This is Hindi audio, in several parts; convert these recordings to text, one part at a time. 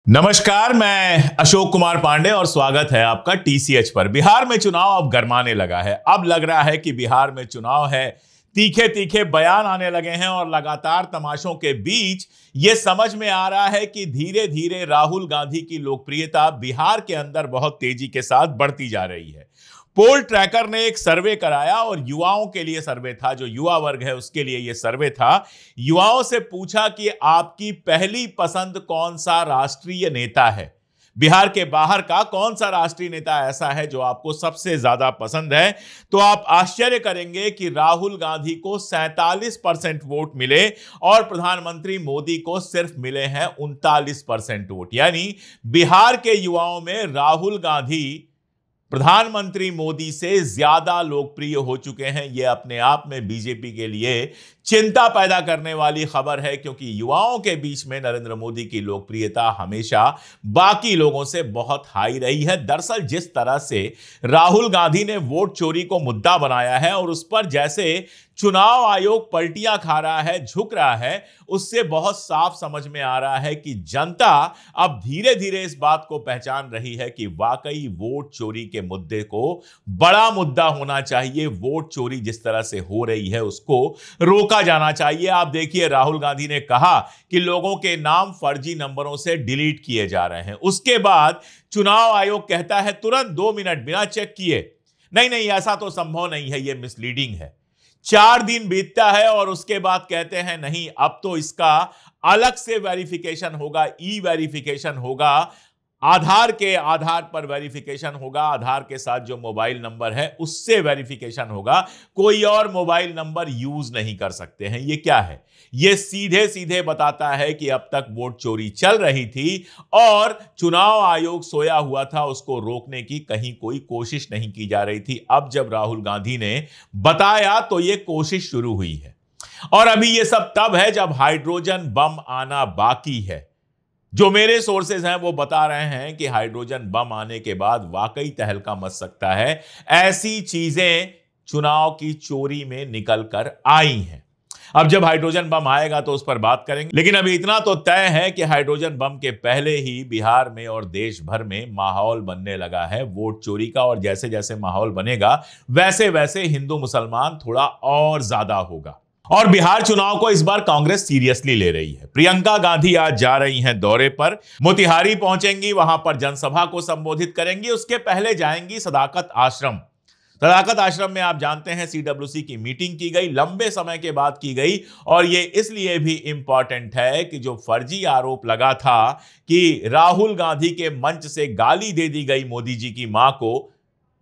नमस्कार, मैं अशोक कुमार पांडे और स्वागत है आपका टीसीएच पर। बिहार में चुनाव अब गरमाने लगा है। अब लग रहा है कि बिहार में चुनाव है, तीखे तीखे बयान आने लगे हैं और लगातार तमाशों के बीच यह समझ में आ रहा है कि धीरे धीरे राहुल गांधी की लोकप्रियता बिहार के अंदर बहुत तेजी के साथ बढ़ती जा रही है। पोल ट्रैकर ने एक सर्वे कराया और युवाओं के लिए सर्वे था, जो युवा वर्ग है उसके लिए यह सर्वे था। युवाओं से पूछा कि आपकी पहली पसंद कौन सा राष्ट्रीय नेता है, बिहार के बाहर का कौन सा राष्ट्रीय नेता ऐसा है जो आपको सबसे ज्यादा पसंद है। तो आप आश्चर्य करेंगे कि राहुल गांधी को 47% वोट मिले और प्रधानमंत्री मोदी को सिर्फ मिले हैं 39% वोट। यानी बिहार के युवाओं में राहुल गांधी प्रधानमंत्री मोदी से ज्यादा लोकप्रिय हो चुके हैं। यह अपने आप में बीजेपी के लिए चिंता पैदा करने वाली खबर है, क्योंकि युवाओं के बीच में नरेंद्र मोदी की लोकप्रियता हमेशा बाकी लोगों से बहुत हाई रही है। दरअसल जिस तरह से राहुल गांधी ने वोट चोरी को मुद्दा बनाया है और उस पर जैसे चुनाव आयोग पलटियां खा रहा है, झुक रहा है, उससे बहुत साफ समझ में आ रहा है कि जनता अब धीरे धीरे इस बात को पहचान रही है कि वाकई वोट चोरी के मुद्दे को बड़ा मुद्दा होना चाहिए। वोट चोरी जिस तरह से हो रही है उसको रोका जाना चाहिए। आप देखिए, राहुल गांधी ने कहा कि लोगों के नाम फर्जी नंबरों से डिलीट किए जा रहे हैं। उसके बाद चुनाव आयोग कहता है तुरंत 2 मिनट बिना चेक किए, नहीं ऐसा तो संभव नहीं है, यह मिसलीडिंग है। 4 दिन बीतता है और उसके बाद कहते हैं नहीं, अब तो इसका अलग से वेरिफिकेशन होगा, ई वेरिफिकेशन होगा, आधार के आधार पर वेरिफिकेशन होगा, आधार के साथ जो मोबाइल नंबर है उससे वेरिफिकेशन होगा, कोई और मोबाइल नंबर यूज नहीं कर सकते हैं। ये क्या है? ये सीधे सीधे बताता है कि अब तक वोट चोरी चल रही थी और चुनाव आयोग सोया हुआ था, उसको रोकने की कहीं कोई कोशिश नहीं की जा रही थी। अब जब राहुल गांधी ने बताया तो यह कोशिश शुरू हुई है। और अभी यह सब तब है जब हाइड्रोजन बम आना बाकी है। जो मेरे सोर्सेज हैं वो बता रहे हैं कि हाइड्रोजन बम आने के बाद वाकई तहलका मच सकता है। ऐसी चीजें चुनाव की चोरी में निकल कर आई हैं। अब जब हाइड्रोजन बम आएगा तो उस पर बात करेंगे, लेकिन अभी इतना तो तय है कि हाइड्रोजन बम के पहले ही बिहार में और देश भर में माहौल बनने लगा है वोट चोरी का। और जैसे जैसे माहौल बनेगा वैसे वैसे हिंदू मुसलमान थोड़ा और ज्यादा होगा। और बिहार चुनाव को इस बार कांग्रेस सीरियसली ले रही है। प्रियंका गांधी आज जा रही हैं दौरे पर, मोतिहारी पहुंचेंगी, वहां पर जनसभा को संबोधित करेंगी। उसके पहले जाएंगी सदाकत आश्रम। सदाकत आश्रम में आप जानते हैं सीडब्ल्यूसी की मीटिंग की गई, लंबे समय के बाद की गई। और यह इसलिए भी इंपॉर्टेंट है कि जो फर्जी आरोप लगा था कि राहुल गांधी के मंच से गाली दे दी गई मोदी जी की मां को,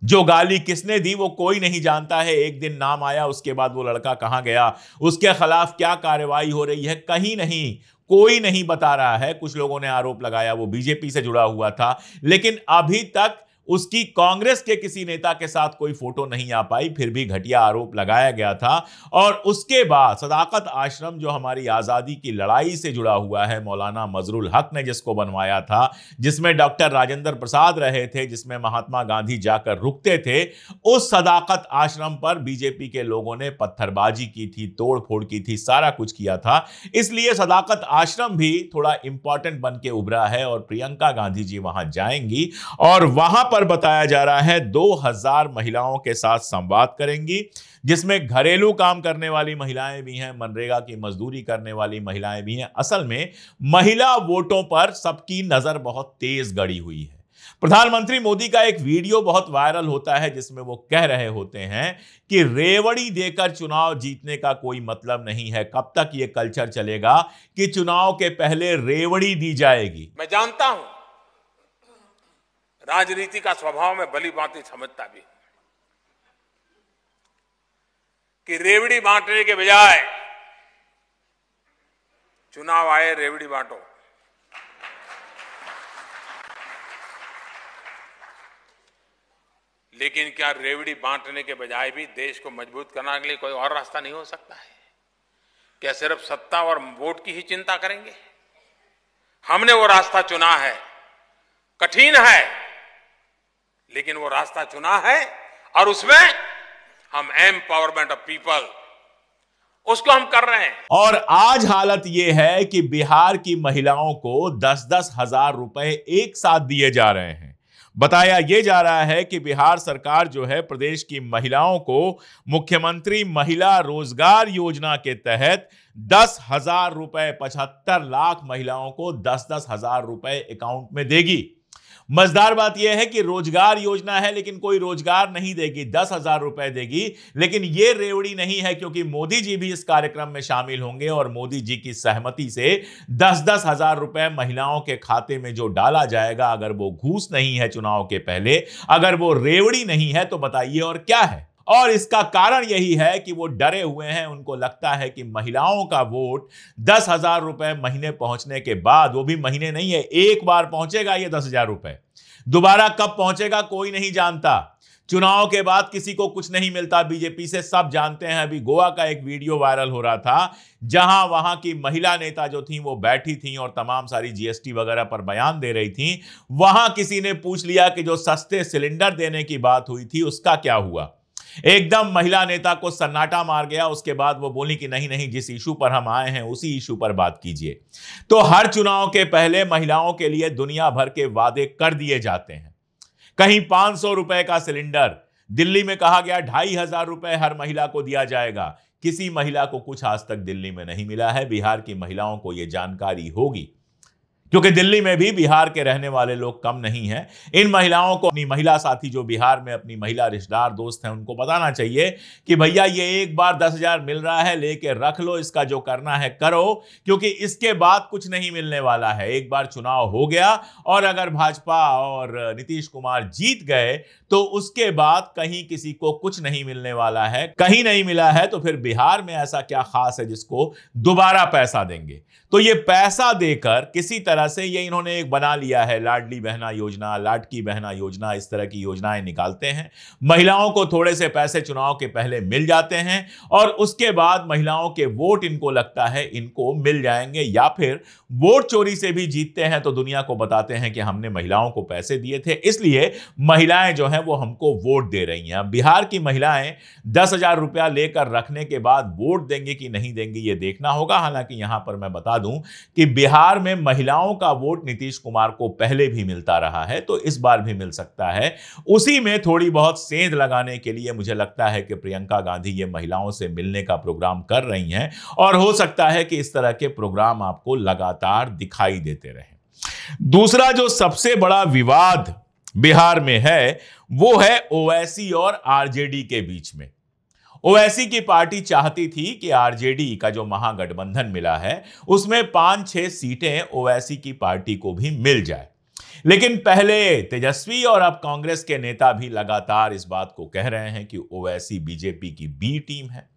जो गाली किसने दी वो कोई नहीं जानता है। एक दिन नाम आया, उसके बाद वो लड़का कहां गया, उसके खिलाफ क्या कार्रवाई हो रही है, कहीं नहीं, कोई नहीं बता रहा है। कुछ लोगों ने आरोप लगाया वो बीजेपी से जुड़ा हुआ था, लेकिन अभी तक उसकी कांग्रेस के किसी नेता के साथ कोई फोटो नहीं आ पाई, फिर भी घटिया आरोप लगाया गया था। और उसके बाद सदाकत आश्रम जो हमारी आजादी की लड़ाई से जुड़ा हुआ है, मौलाना मजरुल हक ने जिसको बनवाया था, जिसमें डॉक्टर राजेंद्र प्रसाद रहे थे, जिसमें महात्मा गांधी जाकर रुकते थे, उस सदाकत आश्रम पर बीजेपी के लोगों ने पत्थरबाजी की थी, तोड़फोड़ की थी, सारा कुछ किया था। इसलिए सदाकत आश्रम भी थोड़ा इंपॉर्टेंट बन के उभरा है और प्रियंका गांधी जी वहां जाएंगी और वहां पर बताया जा रहा है 2000 महिलाओं के साथ संवाद करेंगी, जिसमें घरेलू काम करने वाली महिलाएं भी हैं, मनरेगा की मजदूरी करने वाली महिलाएं भी हैं। असल में महिला वोटों पर सबकी नजर बहुत तेज गड़ी हुई है। प्रधानमंत्री मोदी का एक वीडियो बहुत वायरल होता है जिसमें वो कह रहे होते हैं कि रेवड़ी देकर चुनाव जीतने का कोई मतलब नहीं है। कब तक ये कल्चर चलेगा कि चुनाव के पहले रेवड़ी दी जाएगी? मैं जानता हूं, राजनीति का स्वभाव में भली भांति समझता भी हूं कि रेवड़ी बांटने के बजाय चुनाव आए रेवड़ी बांटो। लेकिन क्या रेवड़ी बांटने के बजाय भी देश को मजबूत करने के लिए कोई और रास्ता नहीं हो सकता है? क्या सिर्फ सत्ता और वोट की ही चिंता करेंगे? हमने वो रास्ता चुना है, कठिन है लेकिन वो रास्ता चुना है और उसमें हम एम्पावरमेंट ऑफ पीपल, उसको हम कर रहे हैं। और आज हालत यह है कि बिहार की महिलाओं को 10-10 हजार रुपए एक साथ दिए जा रहे हैं। बताया यह जा रहा है कि बिहार सरकार जो है प्रदेश की महिलाओं को मुख्यमंत्री महिला रोजगार योजना के तहत 10,000 रुपए, 75 लाख महिलाओं को 10-10 हजार रुपए अकाउंट में देगी। मजेदार बात यह है कि रोजगार योजना है लेकिन कोई रोजगार नहीं देगी, 10,000 रुपए देगी। लेकिन यह रेवड़ी नहीं है, क्योंकि मोदी जी भी इस कार्यक्रम में शामिल होंगे और मोदी जी की सहमति से 10-10 हजार रुपए महिलाओं के खाते में जो डाला जाएगा, अगर वो घूस नहीं है चुनाव के पहले, अगर वो रेवड़ी नहीं है, तो बताइए और क्या है। और इसका कारण यही है कि वो डरे हुए हैं। उनको लगता है कि महिलाओं का वोट 10,000 रुपए महीने पहुंचने के बाद, वो भी महीने नहीं है, एक बार पहुंचेगा ये 10,000 रुपए, दोबारा कब पहुंचेगा कोई नहीं जानता। चुनाव के बाद किसी को कुछ नहीं मिलता, बीजेपी से सब जानते हैं। अभी गोवा का एक वीडियो वायरल हो रहा था, जहां वहां की महिला नेता जो थी वो बैठी थी और तमाम सारी जीएसटी वगैरह पर बयान दे रही थी। वहां किसी ने पूछ लिया कि जो सस्ते सिलेंडर देने की बात हुई थी उसका क्या हुआ। एकदम महिला नेता को सन्नाटा मार गया। उसके बाद वो बोली कि नहीं नहीं, जिस इशू पर हम आए हैं उसी इशू पर बात कीजिए। तो हर चुनाव के पहले महिलाओं के लिए दुनिया भर के वादे कर दिए जाते हैं। कहीं 500 रुपए का सिलेंडर, दिल्ली में कहा गया 2,500 रुपए हर महिला को दिया जाएगा। किसी महिला को कुछ आज तक दिल्ली में नहीं मिला है। बिहार की महिलाओं को यह जानकारी होगी, क्योंकि दिल्ली में भी बिहार के रहने वाले लोग कम नहीं हैं। इन महिलाओं को अपनी महिला साथी जो बिहार में अपनी महिला रिश्तेदार दोस्त हैं उनको बताना चाहिए कि भैया ये एक बार 10,000 मिल रहा है, लेके रख लो, इसका जो करना है करो, क्योंकि इसके बाद कुछ नहीं मिलने वाला है। एक बार चुनाव हो गया और अगर भाजपा और नीतीश कुमार जीत गए तो उसके बाद कहीं किसी को कुछ नहीं मिलने वाला है। कहीं नहीं मिला है तो फिर बिहार में ऐसा क्या खास है जिसको दोबारा पैसा देंगे। तो ये पैसा देकर किसी तरह से ये इन्होंने एक बना लिया है, लाडली बहना योजना, लाडकी बहना योजना, इस तरह की योजनाएं निकालते हैं। महिलाओं को थोड़े से पैसे चुनाव के पहले मिल जाते हैं और उसके बाद महिलाओं के वोट इनको लगता है इनको मिल जाएंगे, या फिर वोट चोरी से भी जीतते हैं तो दुनिया को बताते हैं कि हमने महिलाओं को पैसे दिए थे, इसलिए महिलाएं जो हैं वो हमको वोट दे रही हैं। बिहार की महिलाएं 10,000 रुपया लेकर रखने के बाद वोट देंगे कि नहीं देंगे ये देखना होगा। हालांकि यहां पर मैं बता दूं कि बिहार में महिलाओं का वोट नीतीश कुमार को पहले भी मिलता रहा है, तो इस बार भी मिल सकता है। उसी में थोड़ी बहुत सेंध लगाने के लिए मुझे लगता है कि प्रियंका गांधी ये महिलाओं से मिलने का प्रोग्राम कर रही हैं और हो सकता है कि इस तरह के प्रोग्राम आपको लगातार दिखाई देते रहें। दूसरा जो सबसे बड़ा विवाद बिहार में है वो है ओवैसी और आरजेडी के बीच में। ओवैसी की पार्टी चाहती थी कि आरजेडी का जो महागठबंधन मिला है उसमें 5-6 सीटें ओवैसी की पार्टी को भी मिल जाए, लेकिन पहले तेजस्वी और अब कांग्रेस के नेता भी लगातार इस बात को कह रहे हैं कि ओवैसी बीजेपी की बी टीम है।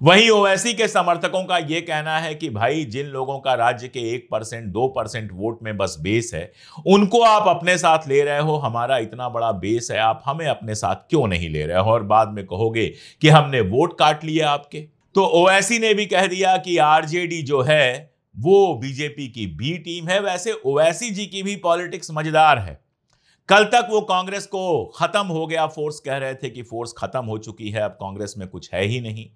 वहीं ओवैसी के समर्थकों का यह कहना है कि भाई जिन लोगों का राज्य के 1%, 2% वोट में बस बेस है, उनको आप अपने साथ ले रहे हो। हमारा इतना बड़ा बेस है, आप हमें अपने साथ क्यों नहीं ले रहे हो और बाद में कहोगे कि हमने वोट काट लिए आपके। तो ओवैसी ने भी कह दिया कि आरजेडी जो है वो बीजेपी की बी टीम है। वैसे ओवैसी जी की भी पॉलिटिक्स मजेदार है। कल तक वो कांग्रेस को खत्म हो गया फोर्स कह रहे थे कि फोर्स खत्म हो चुकी है, अब कांग्रेस में कुछ है ही नहीं।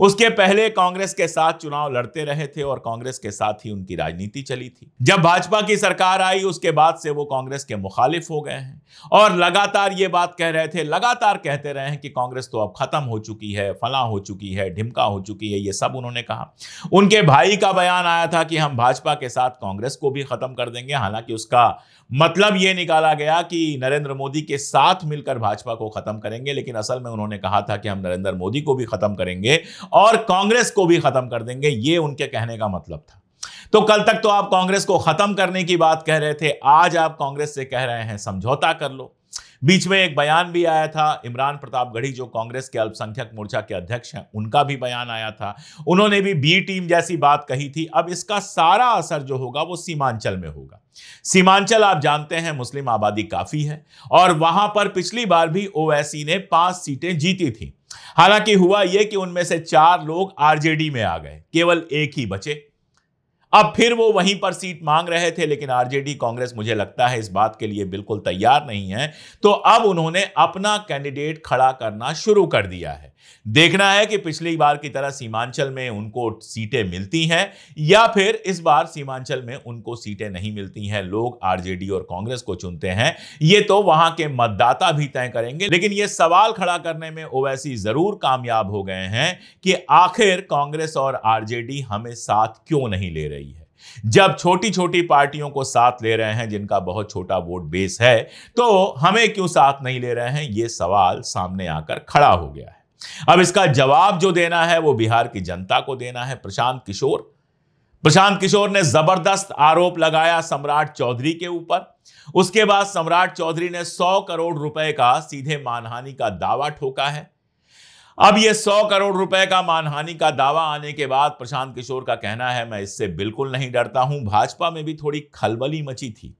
उसके पहले कांग्रेस के साथ चुनाव लड़ते रहे थे और कांग्रेस के साथ ही उनकी राजनीति चली थी। जब भाजपा की सरकार आई उसके बाद से वो कांग्रेस के मुखालिफ हो गए हैं और लगातार ये बात कह रहे थे, लगातार कहते रहे हैं कि कांग्रेस तो अब खत्म हो चुकी है, फला हो चुकी है, ढिमका हो चुकी है, ये सब उन्होंने कहा। उनके भाई का बयान आया था कि हम भाजपा के साथ कांग्रेस को भी खत्म कर देंगे। हालांकि उसका मतलब यह निकाला गया कि नरेंद्र मोदी के साथ मिलकर भाजपा को खत्म करेंगे, लेकिन असल में उन्होंने कहा था कि हम नरेंद्र मोदी को भी खत्म करेंगे और कांग्रेस को भी खत्म कर देंगे, ये उनके कहने का मतलब था। तो कल तक तो आप कांग्रेस को खत्म करने की बात कह रहे थे, आज आप कांग्रेस से कह रहे हैं समझौता कर लो। बीच में एक बयान भी आया था, इमरान प्रतापगढ़ी जो कांग्रेस के अल्पसंख्यक मोर्चा के अध्यक्ष हैं, उनका भी बयान आया था। उन्होंने भी बी टीम जैसी बात कही थी। अब इसका सारा असर जो होगा वो सीमांचल में होगा। सीमांचल आप जानते हैं मुस्लिम आबादी काफी है और वहां पर पिछली बार भी ओवैसी ने 5 सीटें जीती थी। हालांकि हुआ यह कि उनमें से 4 लोग आरजेडी में आ गए, केवल एक ही बचे। अब फिर वो वहीं पर सीट मांग रहे थे, लेकिन आरजेडी कांग्रेस मुझे लगता है इस बात के लिए बिल्कुल तैयार नहीं है। तो अब उन्होंने अपना कैंडिडेट खड़ा करना शुरू कर दिया है। देखना है कि पिछली बार की तरह सीमांचल में उनको सीटें मिलती हैं या फिर इस बार सीमांचल में उनको सीटें नहीं मिलती हैं, लोग आरजेडी और कांग्रेस को चुनते हैं, ये तो वहां के मतदाता भी तय करेंगे। लेकिन यह सवाल खड़ा करने में ओवैसी जरूर कामयाब हो गए हैं कि आखिर कांग्रेस और आरजेडी हमें साथ क्यों नहीं ले रही है। जब छोटी छोटी पार्टियों को साथ ले रहे हैं जिनका बहुत छोटा वोट बेस है, तो हमें क्यों साथ नहीं ले रहे हैं, यह सवाल सामने आकर खड़ा हो गया है। अब इसका जवाब जो देना है वो बिहार की जनता को देना है। प्रशांत किशोर ने जबरदस्त आरोप लगाया सम्राट चौधरी के ऊपर। उसके बाद सम्राट चौधरी ने 100 करोड़ रुपए का सीधे मानहानि का दावा ठोका है। अब यह 100 करोड़ रुपए का मानहानि का दावा आने के बाद प्रशांत किशोर का कहना है, मैं इससे बिल्कुल नहीं डरता हूं। भाजपा में भी थोड़ी खलबली मची थी।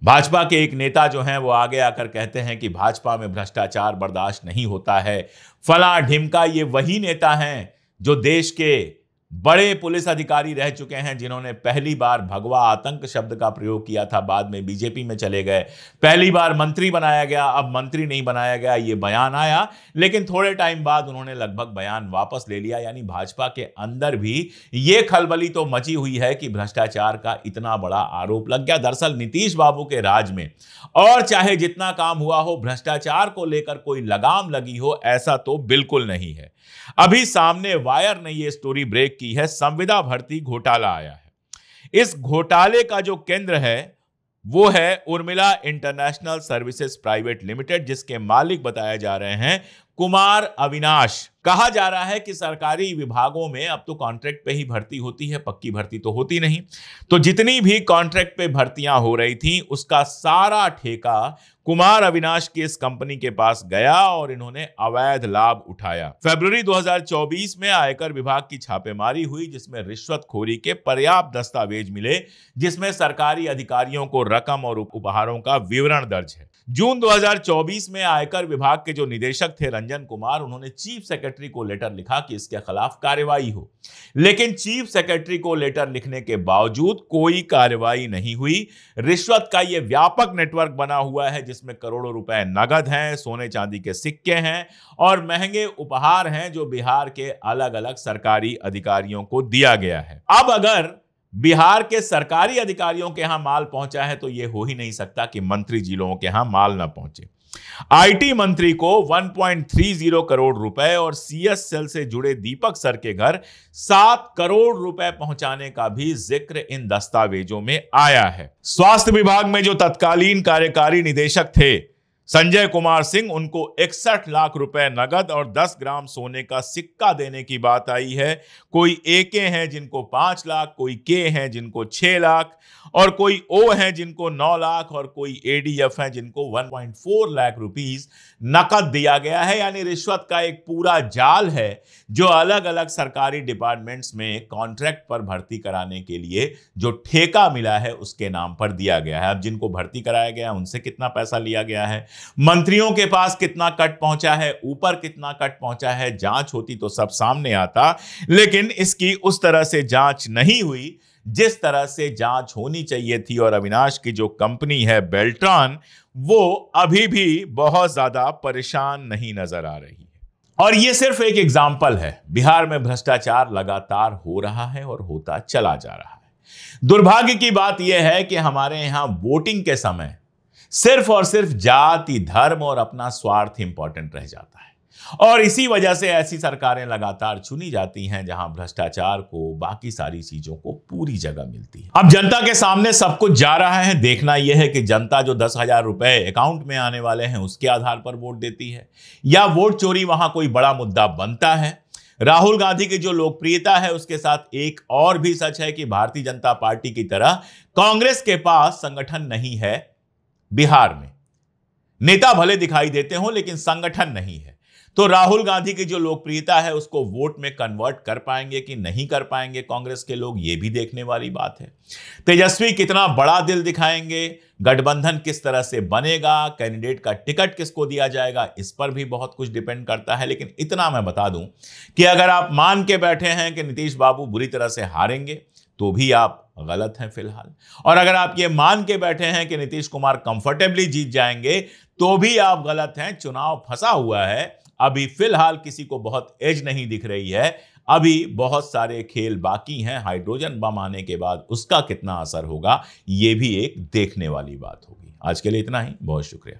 भाजपा के एक नेता जो हैं वो आगे आकर कहते हैं कि भाजपा में भ्रष्टाचार बर्दाश्त नहीं होता है। फला ढिमका, ये वही नेता हैं जो देश के बड़े पुलिस अधिकारी रह चुके हैं, जिन्होंने पहली बार भगवा आतंक शब्द का प्रयोग किया था, बाद में बीजेपी में चले गए, पहली बार मंत्री बनाया गया, अब मंत्री नहीं बनाया गया, ये बयान आया, लेकिन थोड़े टाइम बाद उन्होंने लगभग बयान वापस ले लिया। यानी भाजपा के अंदर भी ये खलबली तो मची हुई है कि भ्रष्टाचार का इतना बड़ा आरोप लग गया। दरअसल नीतीश बाबू के राज में और चाहे जितना काम हुआ हो, भ्रष्टाचार को लेकर कोई लगाम लगी हो, ऐसा तो बिल्कुल नहीं है। अभी सामने वायर ने यह स्टोरी ब्रेक की है, संविदा भर्ती घोटाला आया है। इस घोटाले का जो केंद्र है वो है Urmila international services private limited, जिसके मालिक बताए जा रहे हैं कुमार अविनाश। कहा जा रहा है कि सरकारी विभागों में अब तो कॉन्ट्रैक्ट पे ही भर्ती होती है, पक्की भर्ती तो होती नहीं। तो जितनी भी कॉन्ट्रैक्ट पे भर्तियां हो रही थी उसका सारा ठेका कुमार अविनाश की इस कंपनी के पास गया और इन्होंने अवैध लाभ उठाया। फरवरी 2024 में आयकर विभाग की छापेमारी हुई, जिसमें रिश्वतखोरी के पर्याप्त दस्तावेज मिले, जिसमें सरकारी अधिकारियों को रकम और उपहारों का विवरण दर्ज है। जून 2024 में आयकर विभाग के जो निदेशक थे रंजन कुमार, उन्होंने चीफ सेक्रेटरी को लेटर लिखा कि इसके खिलाफ कार्रवाई हो, लेकिन चीफ सेक्रेटरी को लेटर लिखने के बावजूद कोई कार्रवाई नहीं हुई। रिश्वत का यह व्यापक नेटवर्क बना हुआ है, जिसमें करोड़ों रुपए नगद हैं, सोने चांदी के सिक्के हैं और महंगे उपहार हैं, जो बिहार के अलग अलग सरकारी अधिकारियों को दिया गया है। अब अगर बिहार के सरकारी अधिकारियों के यहां माल पहुंचा है तो यह हो ही नहीं सकता कि मंत्री जी लोगों के यहां माल ना पहुंचे। आईटी मंत्री को 1.30 करोड़ रुपए और सीएस सेल से जुड़े दीपक सर के घर 7 करोड़ रुपए पहुंचाने का भी जिक्र इन दस्तावेजों में आया है। स्वास्थ्य विभाग में जो तत्कालीन कार्यकारी निदेशक थे संजय कुमार सिंह, उनको 61 लाख रुपए नगद और 10 ग्राम सोने का सिक्का देने की बात आई है। कोई एके हैं जिनको 5 लाख, कोई के हैं जिनको 6 लाख और कोई ओ हैं जिनको 9 लाख और कोई एडीएफ हैं जिनको 1.4 लाख रुपीस नकद दिया गया है। यानी रिश्वत का एक पूरा जाल है जो अलग अलग सरकारी डिपार्टमेंट्स में कॉन्ट्रैक्ट पर भर्ती कराने के लिए जो ठेका मिला है उसके नाम पर दिया गया है। अब जिनको भर्ती कराया गया उनसे कितना पैसा लिया गया है, मंत्रियों के पास कितना कट पहुंचा है, ऊपर कितना कट पहुंचा है, जांच होती तो सब सामने आता, लेकिन इसकी उस तरह से जांच नहीं हुई जिस तरह से जांच होनी चाहिए थी। और अविनाश की जो कंपनी है बेल्ट्रॉन, वो अभी भी बहुत ज्यादा परेशान नहीं नजर आ रही है। और ये सिर्फ एक एग्जाम्पल है। बिहार में भ्रष्टाचार लगातार हो रहा है और होता चला जा रहा है। दुर्भाग्य की बात यह है कि हमारे यहां वोटिंग के समय सिर्फ और सिर्फ जाति, धर्म और अपना स्वार्थ इंपॉर्टेंट रह जाता है और इसी वजह से ऐसी सरकारें लगातार चुनी जाती हैं जहां भ्रष्टाचार को, बाकी सारी चीजों को पूरी जगह मिलती है। अब जनता के सामने सब कुछ जा रहा है। देखना यह है कि जनता जो 10,000 रुपए अकाउंट में आने वाले हैं उसके आधार पर वोट देती है या वोट चोरी वहां कोई बड़ा मुद्दा बनता है। राहुल गांधी की जो लोकप्रियता है उसके साथ एक और भी सच है कि भारतीय जनता पार्टी की तरह कांग्रेस के पास संगठन नहीं है। बिहार में नेता भले दिखाई देते हो लेकिन संगठन नहीं है। तो राहुल गांधी की जो लोकप्रियता है उसको वोट में कन्वर्ट कर पाएंगे कि नहीं कर पाएंगे कांग्रेस के लोग, ये भी देखने वाली बात है। तेजस्वी कितना बड़ा दिल दिखाएंगे, गठबंधन किस तरह से बनेगा, कैंडिडेट का टिकट किसको दिया जाएगा, इस पर भी बहुत कुछ डिपेंड करता है। लेकिन इतना मैं बता दूं कि अगर आप मान के बैठे हैं कि नीतीश बाबू बुरी तरह से हारेंगे तो भी आप गलत हैं फिलहाल, और अगर आप ये मान के बैठे हैं कि नीतीश कुमार कंफर्टेबली जीत जाएंगे तो भी आप गलत हैं। चुनाव फंसा हुआ है, अभी फिलहाल किसी को बहुत एज नहीं दिख रही है। अभी बहुत सारे खेल बाकी हैं। हाइड्रोजन बम आने के बाद उसका कितना असर होगा, यह भी एक देखने वाली बात होगी। आज के लिए इतना ही, बहुत शुक्रिया।